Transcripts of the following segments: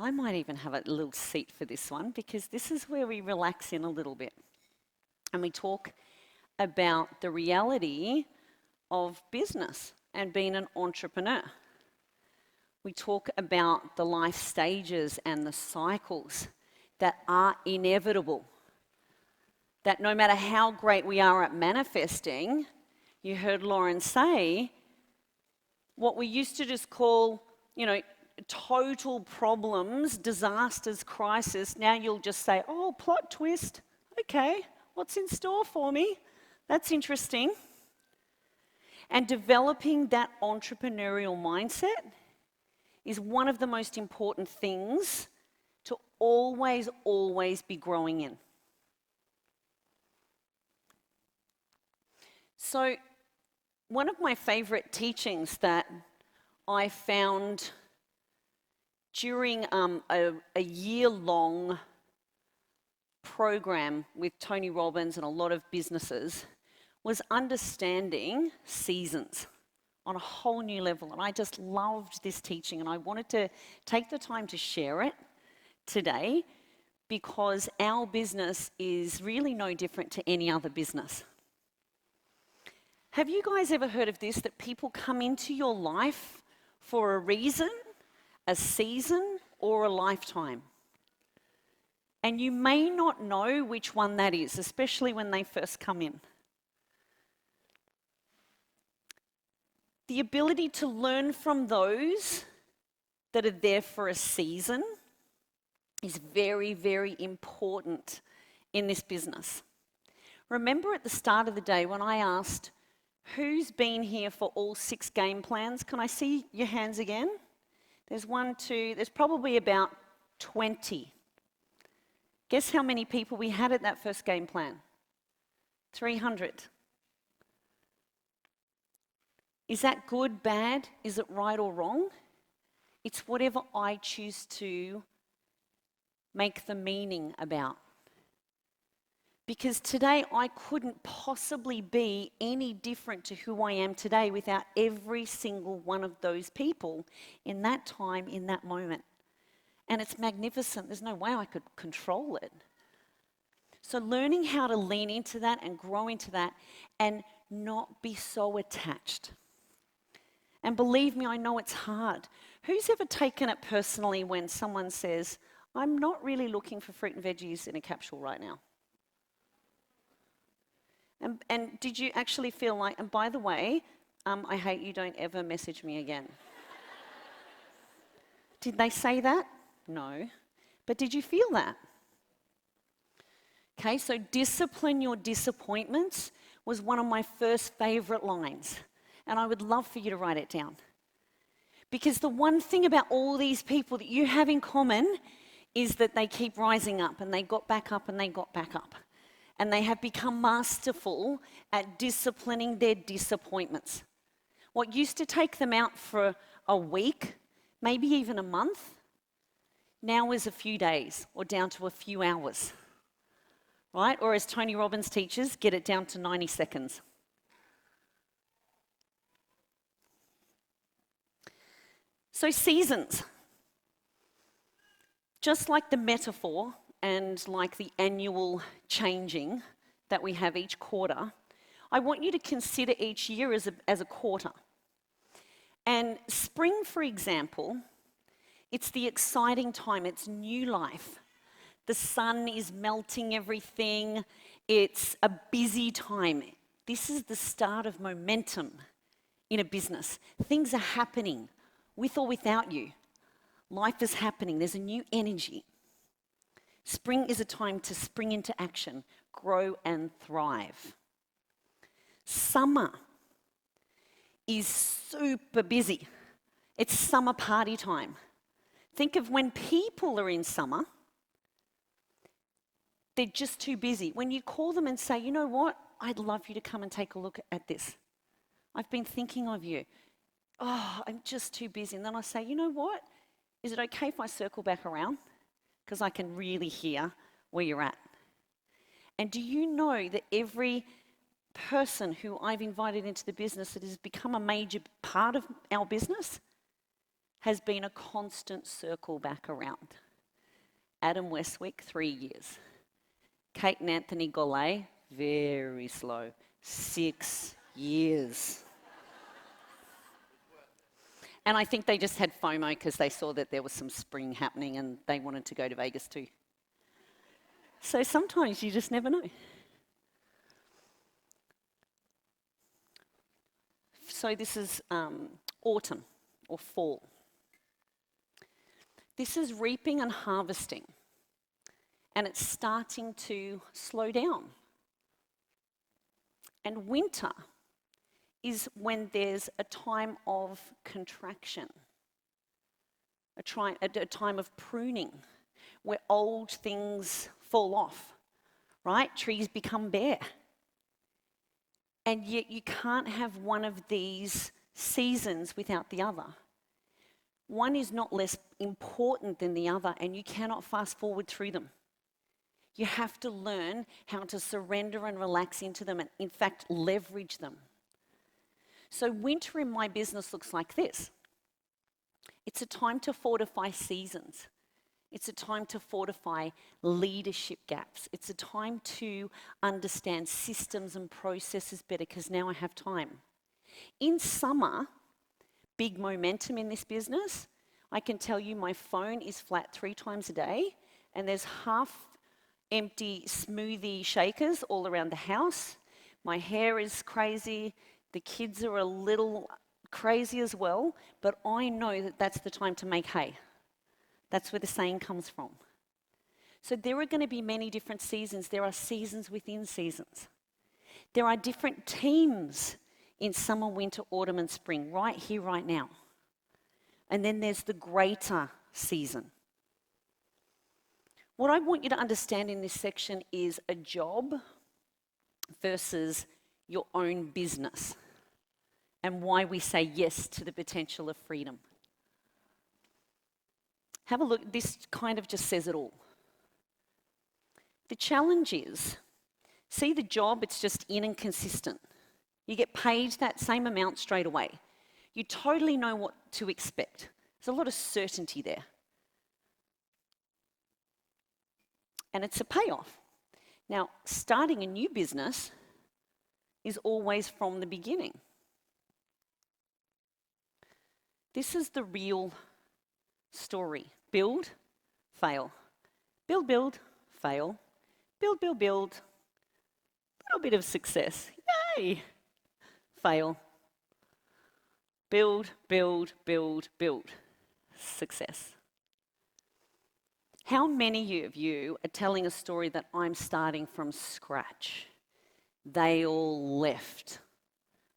I might even have a little seat for this one because this is where we relax in a little bit. And we talk about the reality of business and being an entrepreneur. We talk about the life stages and the cycles that are inevitable. That no matter how great we are at manifesting, you heard Lauren say, what we used to just call, total problems, disasters, crisis, now you'll just say, oh, plot twist, okay, what's in store for me? That's interesting. And developing that entrepreneurial mindset is one of the most important things to always, always be growing in. So, one of my favorite teachings that I found during a year-long program with Tony Robbins and a lot of businesses was understanding seasons on a whole new level. And I just loved this teaching, and I wanted to take the time to share it today because our business is really no different to any other business. Have you guys ever heard of this, that people come into your life for a reason, a season, or a lifetime? And you may not know which one that is, especially when they first come in. The ability to learn from those that are there for a season is very, very important in this business. Remember at the start of the day when I asked, who's been here for all 6 game plans? Can I see your hands again? There's there's probably about 20. Guess how many people we had at that first game plan? 300. Is that good, bad? Is it right or wrong? It's whatever I choose to make the meaning about. Because today I couldn't possibly be any different to who I am today without every single one of those people in that time, in that moment. And it's magnificent. There's no way I could control it. So learning how to lean into that and grow into that and not be so attached. And believe me, I know it's hard. Who's ever taken it personally when someone says, I'm not really looking for fruit and veggies in a capsule right now? And did you actually feel like, and by the way, I hate you, don't ever message me again? Did they say that? No. But did you feel that? Okay, so discipline your disappointments was one of my first favorite lines. And I would love for you to write it down. Because the one thing about all these people that you have in common is that they keep rising up, and they got back up, and they got back up. And they have become masterful at disciplining their disappointments. What used to take them out for a week, maybe even a month, now is a few days or down to a few hours, right? Or as Tony Robbins teaches, get it down to 90 seconds. So seasons, just like the metaphor and like the annual changing that we have each quarter, I want you to consider each year as a quarter. And spring, for example, it's the exciting time, it's new life. The sun is melting everything, it's a busy time. This is the start of momentum in a business. Things are happening with or without you. Life is happening, there's a new energy. Spring is a time to spring into action, grow and thrive. Summer is super busy. It's summer party time. Think of when people are in summer, they're just too busy. When you call them and say, you know what, I'd love you to come and take a look at this. I've been thinking of you. Oh, I'm just too busy. And then I say, you know what, is it okay if I circle back around? Because I can really hear where you're at. And do you know that every person who I've invited into the business that has become a major part of our business has been a constant circle back around. Adam Westwick, 3 years. Kate and Anthony Golay, very slow, 6 years. And I think they just had FOMO because they saw that there was some spring happening and they wanted to go to Vegas too. So sometimes you just never know. So this is autumn or fall. This is reaping and harvesting. And it's starting to slow down. And winter is when there's a time of contraction, a time of pruning, where old things fall off, right? Trees become bare. And yet you can't have one of these seasons without the other. One is not less important than the other, and you cannot fast forward through them. You have to learn how to surrender and relax into them and, in fact, leverage them. So winter in my business looks like this. It's a time to fortify seasons. It's a time to fortify leadership gaps. It's a time to understand systems and processes better because now I have time. In summer, big momentum in this business. I can tell you my phone is flat 3 times a day and there's half empty smoothie shakers all around the house. My hair is crazy. The kids are a little crazy as well, but I know that that's the time to make hay. That's where the saying comes from. So there are going to be many different seasons. There are seasons within seasons. There are different teams in summer, winter, autumn, and spring, right here, right now. And then there's the greater season. What I want you to understand in this section is a job versus your own business and why we say yes to the potential of freedom. Have a look, this kind of just says it all. The challenge is, see the job, it's just in and consistent. You get paid that same amount straight away. You totally know what to expect. There's a lot of certainty there. And it's a payoff. Now, starting a new business is always from the beginning. This is the real story. Build, fail. Build, build, fail. Build, build, build. A little bit of success. Yay! Fail. Build, build, build, build. Success. How many of you are telling a story that I'm starting from scratch? They all left.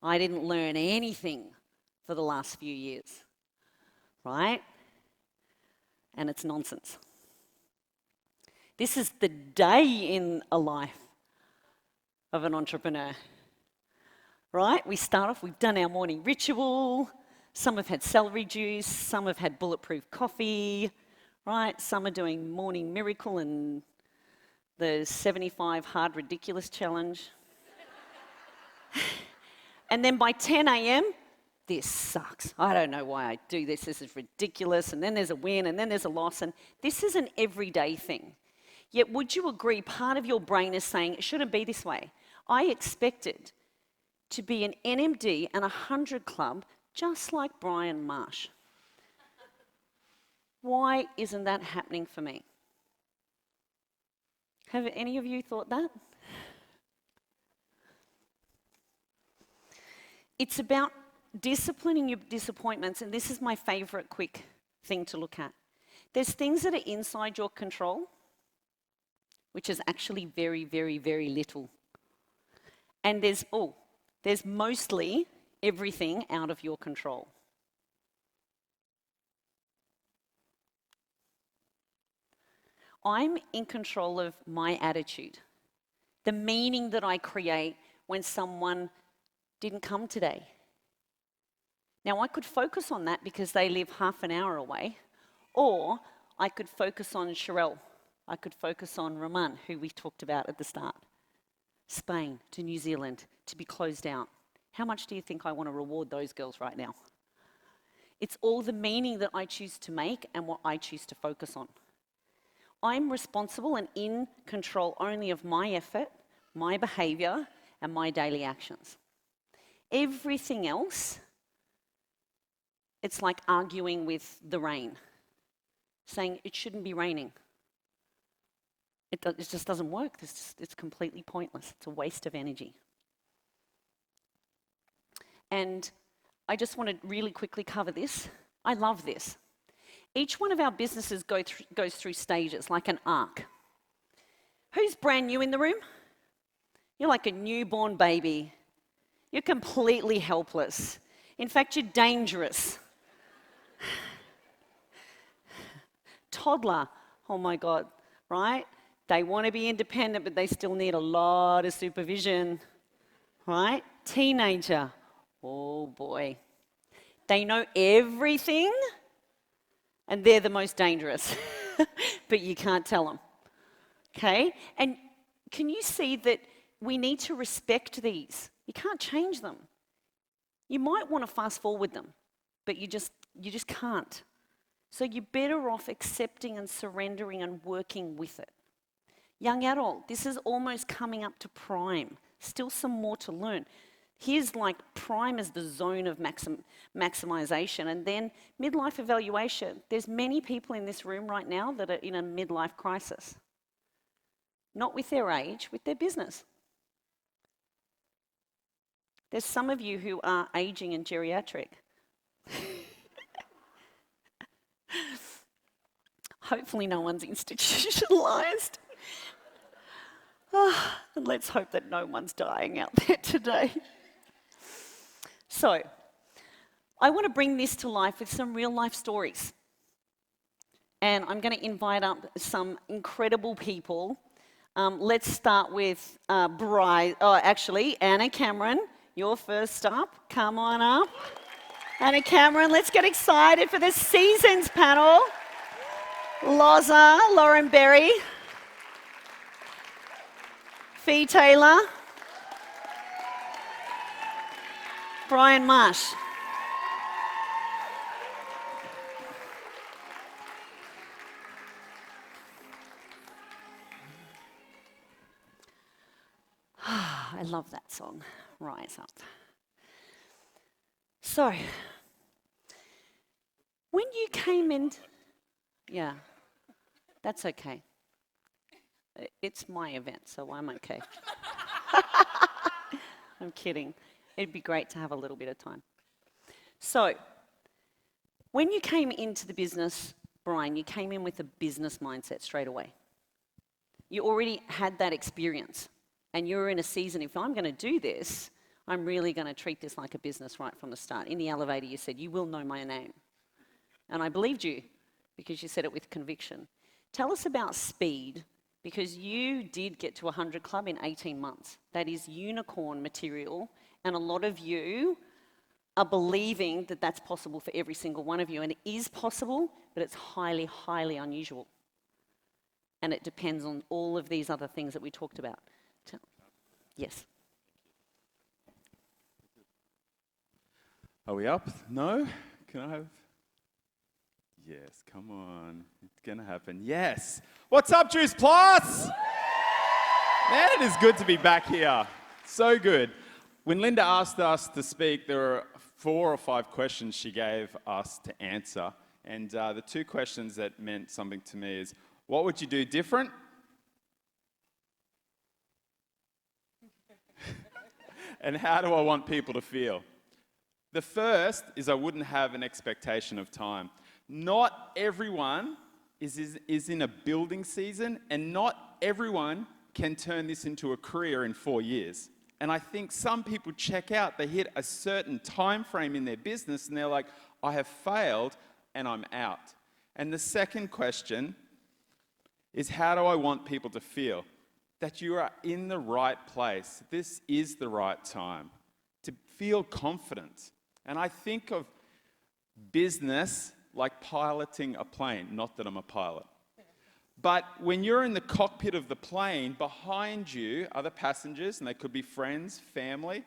I didn't learn anything for the last few years, right? And it's nonsense. This is the day in a life of an entrepreneur, right? We start off, we've done our morning ritual. Some have had celery juice, some have had bulletproof coffee, right? Some are doing morning miracle and the 75 hard ridiculous challenge. And then by 10 a.m, this sucks. I don't know why I do this. This is ridiculous. And then there's a win and then there's a loss. And this is an everyday thing. Yet would you agree, part of your brain is saying it shouldn't be this way. I expected to be an NMD and a 100 club just like Bryan Marsh. Why isn't that happening for me? Have any of you thought that? It's about disciplining your disappointments, and this is my favorite quick thing to look at. There's things that are inside your control, which is actually very, very, very little. And there's mostly everything out of your control. I'm in control of my attitude, the meaning that I create when someone didn't come today. Now, I could focus on that because they live half an hour away, or I could focus on Sherelle. I could focus on Roman, who we talked about at the start. Spain to New Zealand to be closed out. How much do you think I want to reward those girls right now? It's all the meaning that I choose to make and what I choose to focus on. I'm responsible and in control only of my effort, my behavior, and my daily actions. Everything else, it's like arguing with the rain, saying it shouldn't be raining. It just doesn't work. It's completely pointless. It's a waste of energy. And I just want to really quickly cover this. I love this. Each one of our businesses goes through stages, like an arc. Who's brand new in the room? You're like a newborn baby. You're completely helpless. In fact, you're dangerous. Toddler, oh my God, right? They want to be independent, but they still need a lot of supervision, right? Teenager, oh boy. They know everything, and they're the most dangerous, but you can't tell them, okay? And can you see that we need to respect these? You can't change them. You might want to fast forward them, but you just can't. So you're better off accepting and surrendering and working with it. Young adult, this is almost coming up to prime. Still some more to learn. Here's like prime as the zone of maximization, and then midlife evaluation. There's many people in this room right now that are in a midlife crisis. Not with their age, with their business. There's some of you who are aging and geriatric. Hopefully no one's institutionalized. And let's hope that no one's dying out there today. So, I want to bring this to life with some real life stories. And I'm going to invite up some incredible people. Let's start with Bryan. Oh, actually, Anna Cameron, you're first up. Come on up. Anna Cameron, let's get excited for the Seasons panel. Loza, Lauren Berry. Fee Taylor. Bryan Marsh. I love that song, Rise Up. So, when you came in, yeah, that's okay. It's my event, so I'm okay. I'm kidding. It'd be great to have a little bit of time. So, when you came into the business, Bryan, you came in with a business mindset straight away. You already had that experience, and you were in a season, if I'm going to do this, I'm really going to treat this like a business right from the start. In the elevator, you said, you will know my name. And I believed you, because you said it with conviction. Tell us about speed, because you did get to 100 Club in 18 months. That is unicorn material, and a lot of you are believing that that's possible for every single one of you, and it is possible, but it's highly, highly unusual. And it depends on all of these other things that we talked about. Yes. Are we up? No? Can I have? Yes, come on. It's going to happen. Yes. What's up, Juice Plus? Man, it is good to be back here. So good. When Linda asked us to speak, there were 4 or 5 questions she gave us to answer. And the 2 questions that meant something to me is, what would you do different? And how do I want people to feel? The first is I wouldn't have an expectation of time. Not everyone is in a building season, and not everyone can turn this into a career in 4 years. And I think some people check out, they hit a certain time frame in their business, and they're like, I have failed, and I'm out. And the second question is, how do I want people to feel? That you are in the right place. This is the right time to feel confident. And I think of business like piloting a plane. Not that I'm a pilot. But when you're in the cockpit of the plane, behind you are the passengers, and they could be friends, family.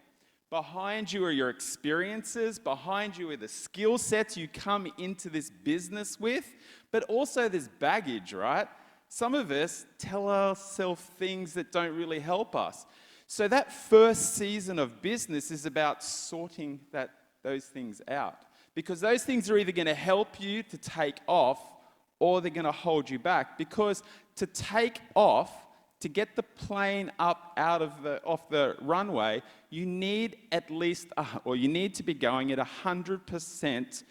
Behind you are your experiences. Behind you are the skill sets you come into this business with. But also there's baggage, right? Some of us tell ourselves things that don't really help us. So that first season of business is about sorting those things out. Because those things are either going to help you to take off or they're going to hold you back. Because to take off, to get the plane up off the runway, you need you need to be going at 100%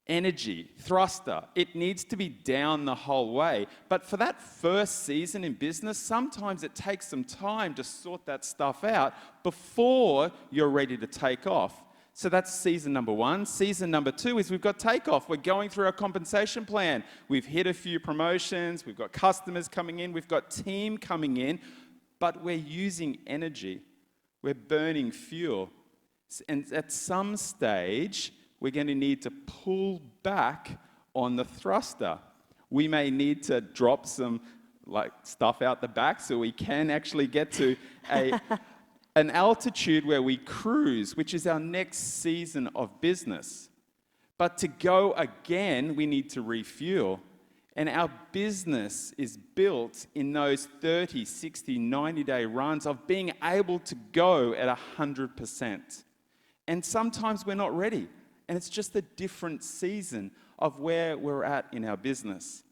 energy, thruster. It needs to be down the whole way. But for that first season in business, sometimes it takes some time to sort that stuff out before you're ready to take off. So that's season number 1. Season number 2 is we've got takeoff. We're going through our compensation plan. We've hit a few promotions. We've got customers coming in. We've got team coming in. But we're using energy. We're burning fuel. And at some stage, we're going to need to pull back on the thruster. We may need to drop some stuff out the back so we can actually get to an altitude where we cruise, which is our next season of business. But to go again, we need to refuel. And our business is built in those 30, 60, 90-day runs of being able to go at 100%. And sometimes we're not ready. And it's just a different season of where we're at in our business.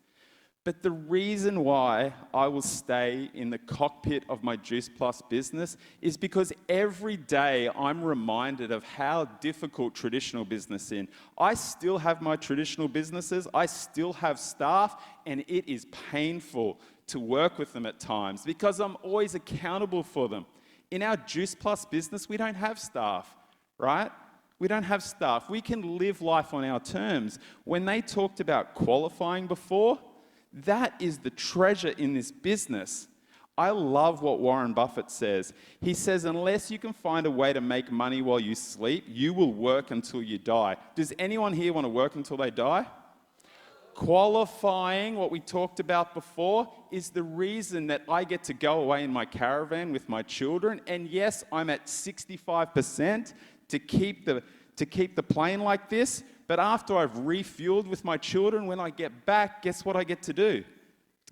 But the reason why I will stay in the cockpit of my Juice Plus business is because every day I'm reminded of how difficult traditional business is. I still have my traditional businesses, I still have staff, and it is painful to work with them at times because I'm always accountable for them. In our Juice Plus business, we don't have staff, right? We don't have staff. We can live life on our terms. When they talked about qualifying before, that is the treasure in this business. I love what Warren Buffett says. He says, unless you can find a way to make money while you sleep, you will work until you die. Does anyone here want to work until they die? Qualifying, what we talked about before, is the reason that I get to go away in my caravan with my children. And yes, I'm at 65% to keep the plane like this. But after I've refueled with my children, when I get back, guess what I get to do?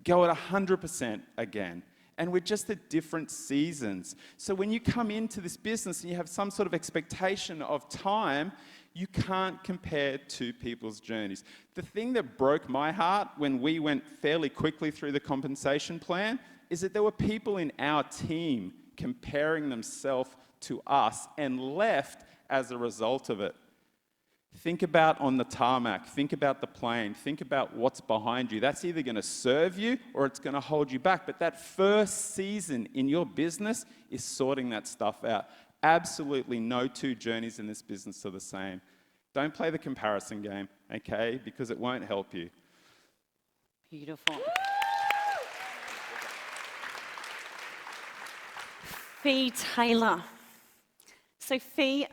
Go at 100% again. And we're just at different seasons. So when you come into this business and you have some sort of expectation of time, you can't compare two people's journeys. The thing that broke my heart when we went fairly quickly through the compensation plan is that there were people in our team comparing themselves to us and left as a result of it. Think about on the tarmac, think about the plane, think about what's behind you. That's either going to serve you or it's going to hold you back. But that first season in your business is sorting that stuff out. Absolutely no two journeys in this business are the same. Don't play the comparison game, okay? Because it won't help you. Beautiful. Fee Taylor. So Fee,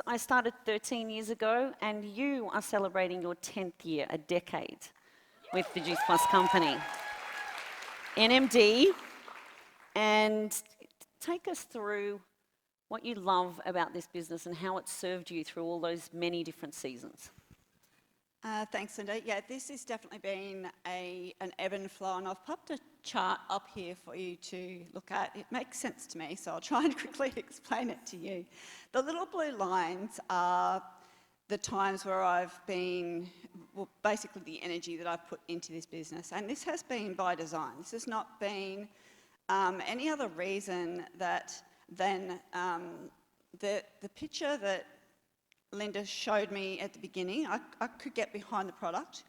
I started 13 years ago, and you are celebrating your 10th year, a decade, with the Juice Plus company. NMD, and take us through what you love about this business and how it served you through all those many different seasons. Thanks, Linda. Yeah, this has definitely been an ebb and flow, and I've popped a chart up here for you to look at. It makes sense to me, so I'll try and quickly explain it to you. The little blue lines are the times where I've been, well, basically the energy that I've put into this business, and this has been by design. This has not been any other reason than the picture that Linda showed me at the beginning. I could get behind the product.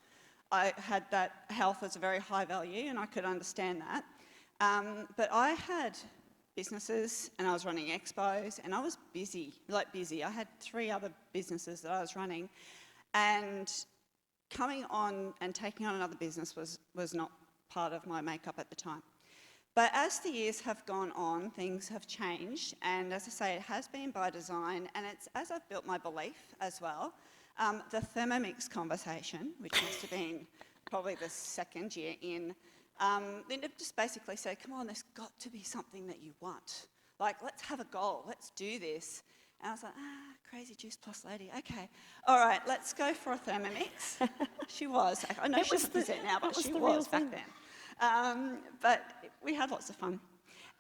I had that health as a very high value, and I could understand that. But I had businesses, and I was running expos, and I was busy. I had 3 other businesses that I was running, and coming on and taking on another business was not part of my makeup at the time. But as the years have gone on, things have changed, and as I say, it has been by design, and it's as I've built my belief as well. The Thermomix conversation, which must have been probably the 2nd year in, Linda just basically said, come on, there's got to be something that you want. like, let's have a goal, let's do this. And I was like, crazy Juice Plus lady, okay. All right, let's go for a Thermomix. She was. I know she's it now, but she was back then. But we had lots of fun.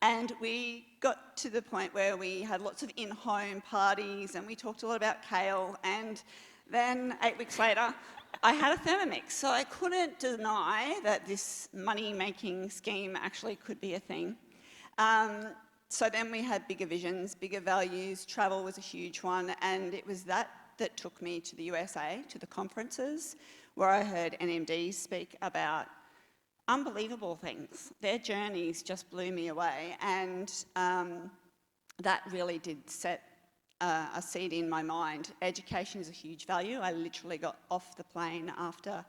And we got to the point where we had lots of in-home parties and we talked a lot about kale. And then 8 weeks later, I had a Thermomix. So I couldn't deny that this money-making scheme actually could be a thing. So then we had bigger visions, bigger values. Travel was a huge one. And it was that took me to the USA, to the conferences, where I heard NMDs speak about unbelievable things. Their journeys just blew me away, and that really did set a seed in my mind. Education is a huge value. I literally got off the plane after,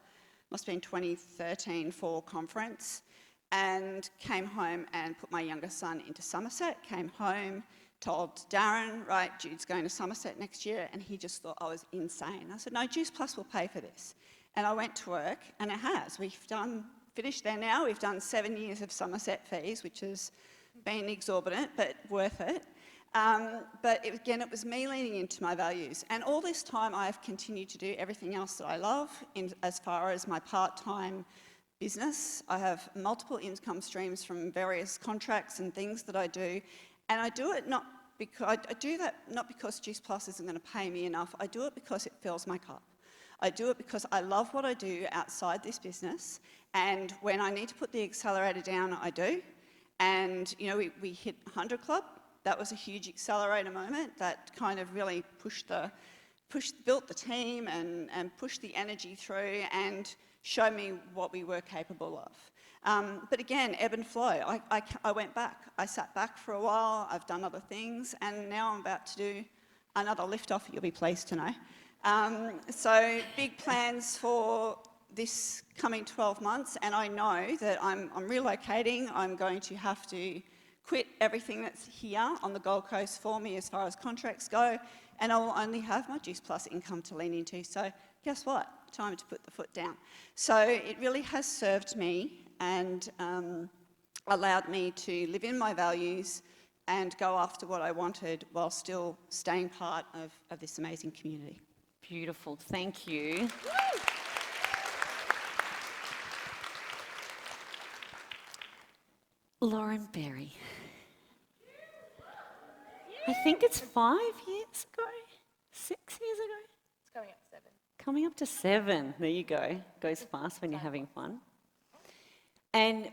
must have been 2013 fall conference, and came home and put my younger son into Somerset, came home, told Darren, right, Jude's going to Somerset next year, and he just thought I was insane. I said, no, Juice Plus will pay for this. And I went to work, and it has. Finished there now. We've done 7 years of Somerset fees, which has been exorbitant, but worth it. But again, it was me leaning into my values. And all this time, I've continued to do everything else that I love as far as my part-time business. I have multiple income streams from various contracts and things that I do. And I do it not because Juice Plus isn't going to pay me enough. I do it because it fills my cup. I do it because I love what I do outside this business, and when I need to put the accelerator down, I do. And you know, we hit 100 Club. That was a huge accelerator moment that kind of really built the team and pushed the energy through and showed me what we were capable of. But again, ebb and flow. I went back. I sat back for a while. I've done other things, and now I'm about to do another lift-off, you'll be pleased to know. So big plans for this coming 12 months, and I know that I'm relocating. I'm going to have to quit everything that's here on the Gold Coast for me as far as contracts go, and I will only have my Juice Plus income to lean into. So guess what? Time to put the foot down. So it really has served me and allowed me to live in my values and go after what I wanted while still staying part of this amazing community. Beautiful, thank you. Lauren Berry. I think it's 5 years ago, 6 years ago. It's coming up 7. Coming up to 7, there you go. Goes fast when you're having fun. And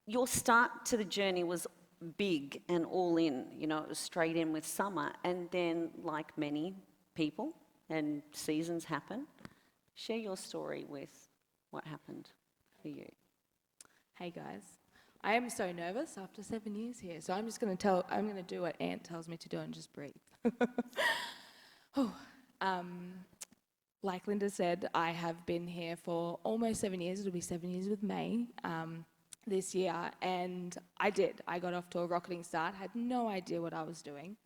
your start to the journey was big and all in, you know, it was straight in with summer, and then like many people, and seasons happen. Share your story with what happened for you. Hey guys, I am so nervous after 7 years here, so I'm going to do what Ant tells me to do and just breathe. Like Linda said, I have been here for almost 7 years. It'll be 7 years with May this year, and I got off to a rocketing start, had no idea what I was doing.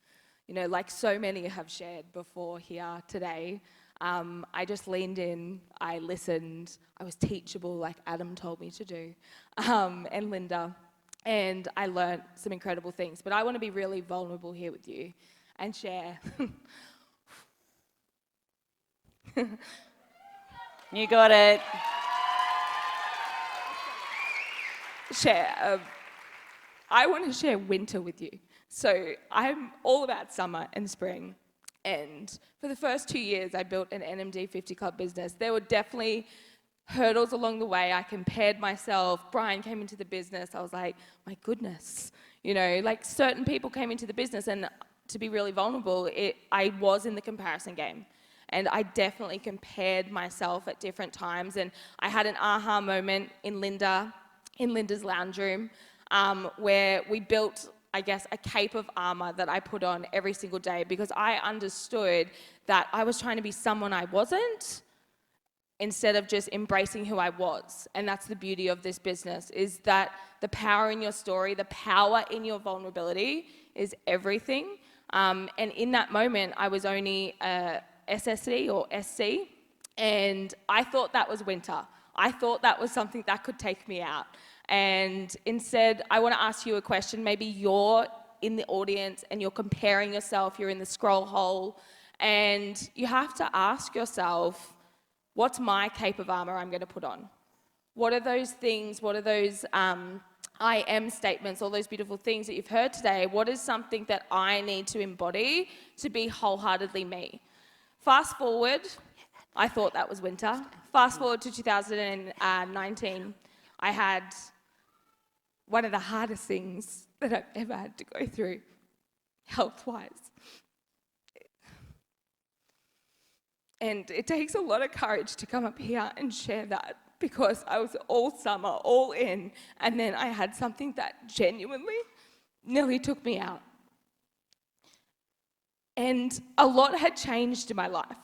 You know, like so many have shared before here today, I just leaned in, I listened, I was teachable like Adam told me to do, and Linda, and I learnt some incredible things. But I want to be really vulnerable here with you and share. You got it. I want to share winter with you. So I'm all about summer and spring. And for the first 2 years, I built an NMD 50 Club business. There were definitely hurdles along the way. I compared myself. Bryan came into the business. I was like, my goodness. You know, like certain people came into the business, and to be really vulnerable, I was in the comparison game. And I definitely compared myself at different times. And I had an aha moment in Linda's lounge room, where we built, I guess, a cape of armor that I put on every single day, because I understood that I was trying to be someone I wasn't instead of just embracing who I was. And that's the beauty of this business, is that the power in your story, the power in your vulnerability is everything. And in that moment, I was only a SSC or SC, and I thought that was winter. I thought that was something that could take me out. And instead, I want to ask you a question. Maybe you're in the audience and you're comparing yourself, you're in the scroll hole, and you have to ask yourself, what's my cape of armor I'm going to put on? What are those things, what are those I am statements, all those beautiful things that you've heard today? What is something that I need to embody to be wholeheartedly me? Fast forward, I thought that was winter. Fast forward to 2019, I had one of the hardest things that I've ever had to go through, health-wise. And it takes a lot of courage to come up here and share that, because I was all summer, all in, and then I had something that genuinely nearly took me out. And a lot had changed in my life.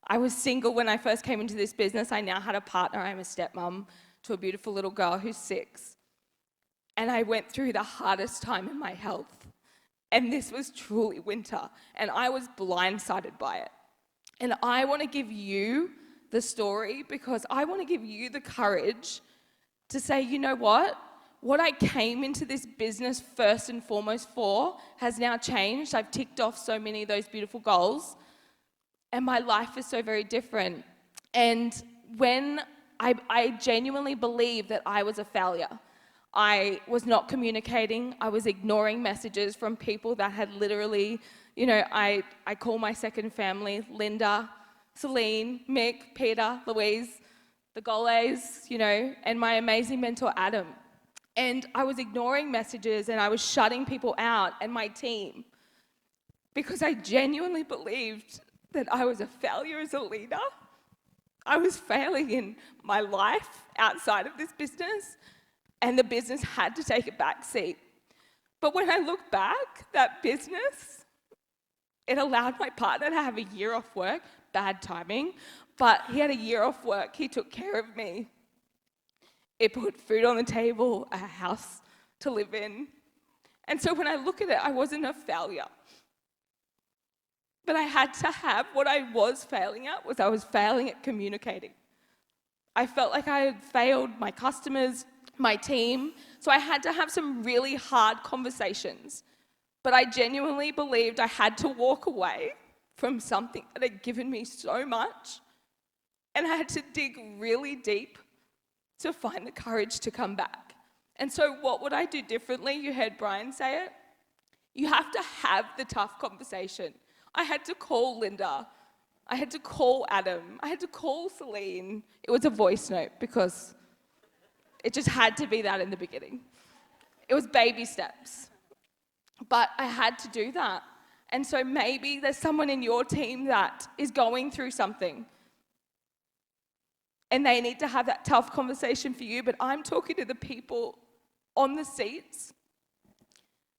I was single when I first came into this business. I now had a partner. I'm a stepmom to a beautiful little girl who's 6. And I went through the hardest time in my health. And this was truly winter. And I was blindsided by it. And I want to give you the story because I want to give you the courage to say, you know what? What I came into this business first and foremost for has now changed. I've ticked off so many of those beautiful goals. And my life is so very different. And when I genuinely believe that I was a failure. I was not communicating. I was ignoring messages from people that had literally, you know, I call my second family Linda, Celine, Mick, Peter, Louise, the Goles, you know, and my amazing mentor Adam. And I was ignoring messages and I was shutting people out and my team because I genuinely believed that I was a failure as a leader. I was failing in my life outside of this business, and the business had to take a back seat. But when I look back, that business, it allowed my partner to have a year off work, bad timing, but he had a year off work, he took care of me. It put food on the table, a house to live in. And so when I look at it, I wasn't a failure. But I had to have, what I was failing at was I was failing at communicating. I felt like I had failed my customers, my team, so I had to have some really hard conversations. But I genuinely believed I had to walk away from something that had given me so much, and I had to dig really deep to find the courage to come back. And so what would I do differently? You heard Bryan say it. You have to have the tough conversation. I had to call Linda. I had to call Adam. I had to call Celine. It was a voice note because it just had to be that in the beginning. It was baby steps. But I had to do that. And so maybe there's someone in your team that is going through something and they need to have that tough conversation for you, but I'm talking to the people on the seats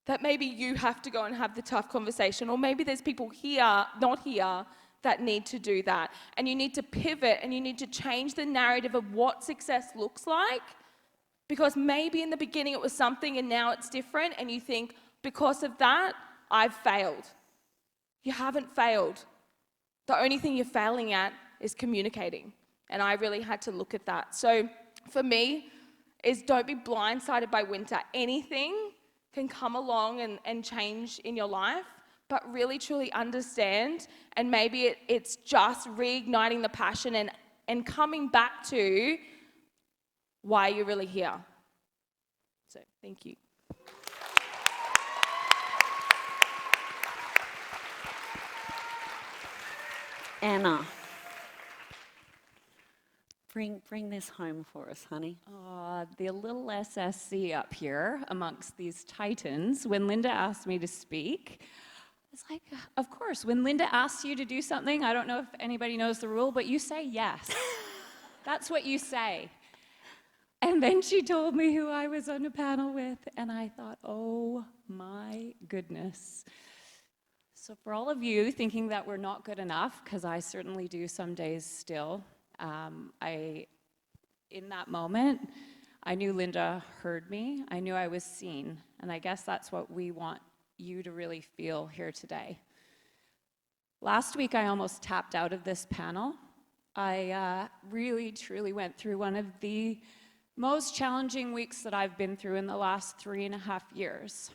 that maybe you have to go and have the tough conversation, or maybe there's people here, not here, that need to do that. And you need to pivot and you need to change the narrative of what success looks like, because maybe in the beginning it was something and now it's different, and you think, because of that, I've failed. You haven't failed. The only thing you're failing at is communicating. And I really had to look at that. So for me, is don't be blindsided by winter. Anything can come along and change in your life, but really truly understand, and maybe it's just reigniting the passion and coming back to why you're really here. So thank you. Anna, bring this home for us, honey. The little SSC up here amongst these titans, when Linda asked me to speak, it's like, of course, when Linda asks you to do something, I don't know if anybody knows the rule, but you say yes. That's what you say. And then she told me who I was on a panel with, and I thought, oh my goodness. So for all of you thinking that we're not good enough, because I certainly do some days still, in that moment, I knew Linda heard me. I knew I was seen. And I guess that's what we want you to really feel here today. Last week, I almost tapped out of this panel. I really, truly went through one of the most challenging weeks that I've been through in the last 3.5 years.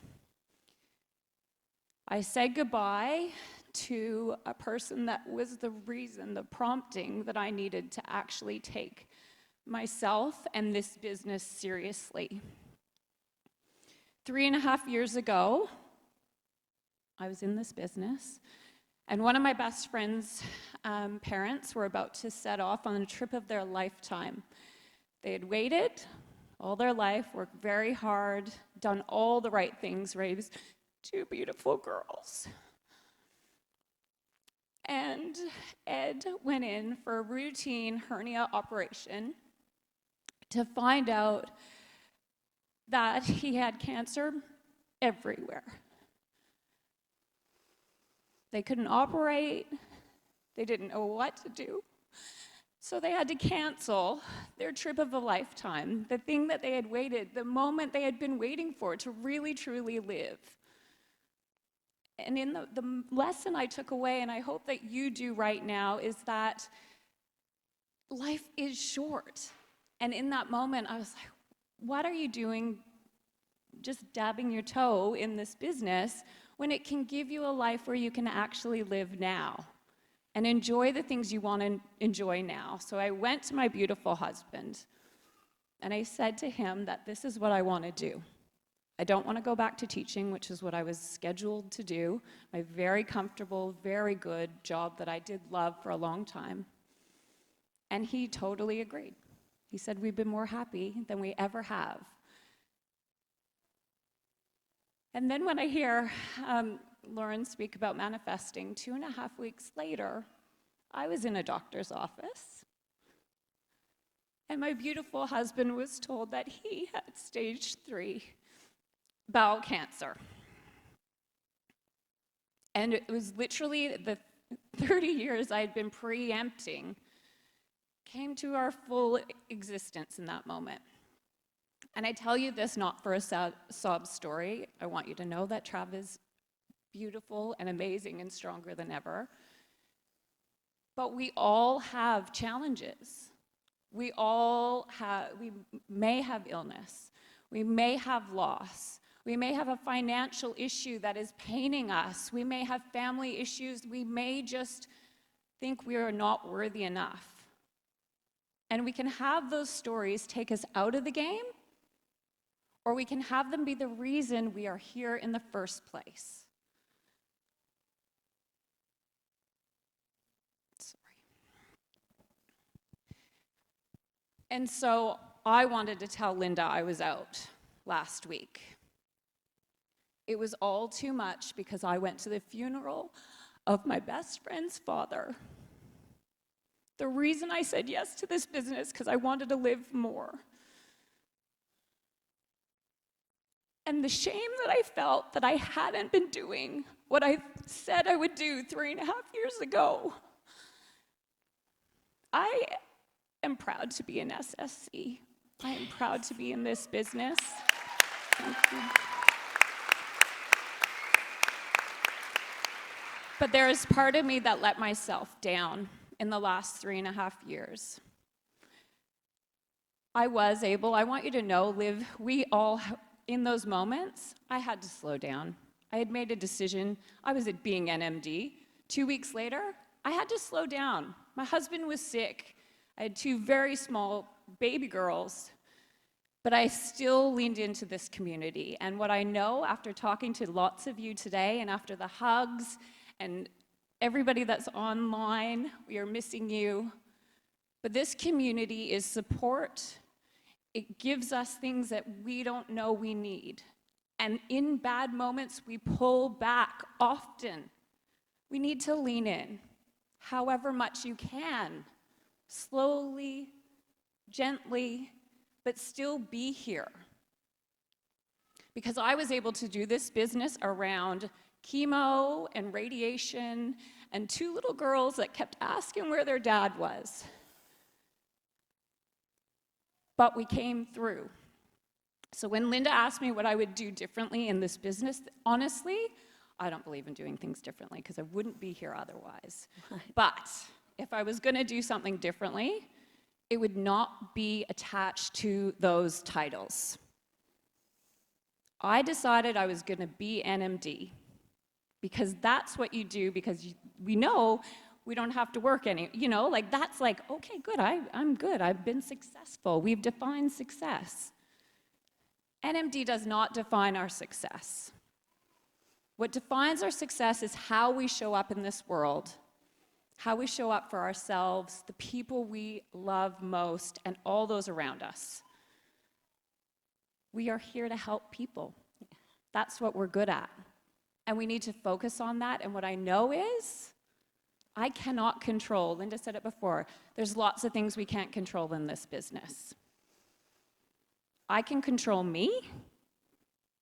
I said goodbye to a person that was the reason, the prompting that I needed to actually take myself and this business seriously. 3.5 years ago, I was in this business, and one of my best friend's parents were about to set off on a trip of their lifetime. They had waited all their life, worked very hard, done all the right things, raised 2 beautiful girls. And Ed went in for a routine hernia operation to find out that he had cancer everywhere. They couldn't operate, they didn't know what to do, so they had to cancel their trip of a lifetime, the thing that they had waited, the moment they had been waiting for to really, truly live. And in the lesson I took away, and I hope that you do right now, is that life is short. And in that moment, I was like, what are you doing just dabbing your toe in this business when it can give you a life where you can actually live now and enjoy the things you want to enjoy now? So I went to my beautiful husband, and I said to him that this is what I want to do. I don't want to go back to teaching, which is what I was scheduled to do, my very comfortable, very good job that I did love for a long time. And he totally agreed. He said, we've been more happy than we ever have. And then when I hear Lauren speak about manifesting, 2.5 weeks later, I was in a doctor's office, and my beautiful husband was told that he had stage 3 bowel cancer. And it was literally the 30 years I had been preempting came to our full existence in that moment. And I tell you this not for a sob story. I want you to know that Trav is beautiful and amazing and stronger than ever. But we all have challenges. We may have illness. We may have loss. We may have a financial issue that is paining us. We may have family issues. We may just think we are not worthy enough. And we can have those stories take us out of the game, or we can have them be the reason we are here in the first place. Sorry. And so I wanted to tell Linda I was out last week. It was all too much because I went to the funeral of my best friend's father. The reason I said yes to this business because I wanted to live more. And the shame that I felt that I hadn't been doing what I said I would do 3.5 years ago. I am proud to be an SSC. I am proud to be in this business. Thank you. But there is part of me that let myself down in the last 3.5 years. I was able, I want you to know, we all, in those moments, I had to slow down. I had made a decision. I was at being NMD. 2 weeks later, I had to slow down. My husband was sick. I had 2 very small baby girls. But I still leaned into this community. And what I know after talking to lots of you today and after the hugs and everybody that's online, we are missing you. But this community is support. It gives us things that we don't know we need. And in bad moments, we pull back often. We need to lean in, however much you can, slowly, gently, but still be here. Because I was able to do this business around chemo and radiation and 2 little girls that kept asking where their dad was. But we came through. So when Linda asked me what I would do differently in this business, honestly, I don't believe in doing things differently because I wouldn't be here otherwise. But if I was going to do something differently, it would not be attached to those titles. I decided I was going to be NMD. because that's what you do, because we know we don't have to work any, like that's like, okay, good, I'm good, I've been successful. We've defined success. NMD does not define our success. What defines our success is how we show up in this world, how we show up for ourselves, the people we love most, and all those around us. We are here to help people. That's what we're good at. And we need to focus on that. And what I know is, I cannot control, Linda said it before, there's lots of things we can't control in this business. I can control me,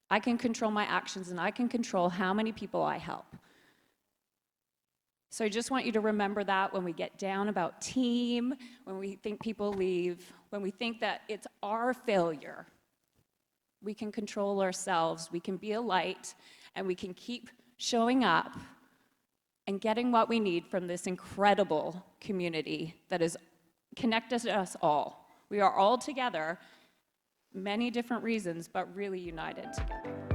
I can control my actions, and I can control how many people I help. So I just want you to remember that when we get down about team, when we think people leave, when we think that it's our failure, we can control ourselves, we can be a light, and we can keep showing up and getting what we need from this incredible community that is connected to us all. We are all together, many different reasons, but really united together.